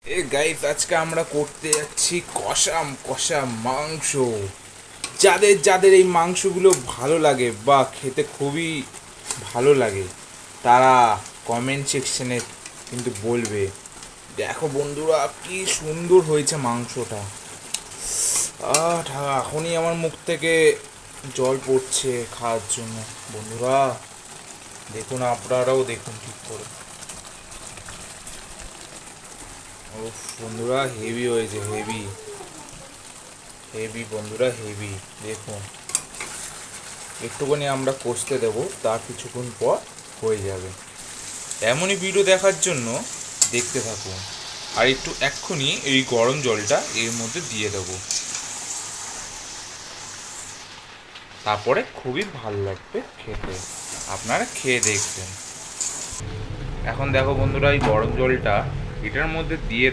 Guys, আজকে আমরা করতে যাচ্ছি কষাম কষা মাংস। যাদের যাদের এই মাংসগুলো ভালো লাগে বা খেতে খুবই ভালো লাগে তারা কমেন্ট সেকশনে কিন্তু বলবে। দেখো বন্ধুরা, কি সুন্দর হয়েছে মাংসটা। এখনই আমার মুখ থেকে জল পড়ছে খাওয়ার জন্য। বন্ধুরা দেখুন, আপনারাও দেখুন ঠিক করে। ও বন্ধুরা, হেভি হয়েছে, হেভি হেভি বন্ধুরা, হেভি। দেখুন, একটুখানি আমরা কষতে দেবো, তার কিছুক্ষণ পর হয়ে যাবে। এমনই ভিডিও দেখার জন্য দেখতে থাকুন। আর একটু এক্ষুনি এই গরম জলটা এর মধ্যে দিয়ে দেবো, তারপরে খুবই ভালো লাগবে খেতে। আপনারা খেয়ে দেখবেন। এখন দেখো বন্ধুরা, এই গরম জলটা এটার মধ্যে দিয়ে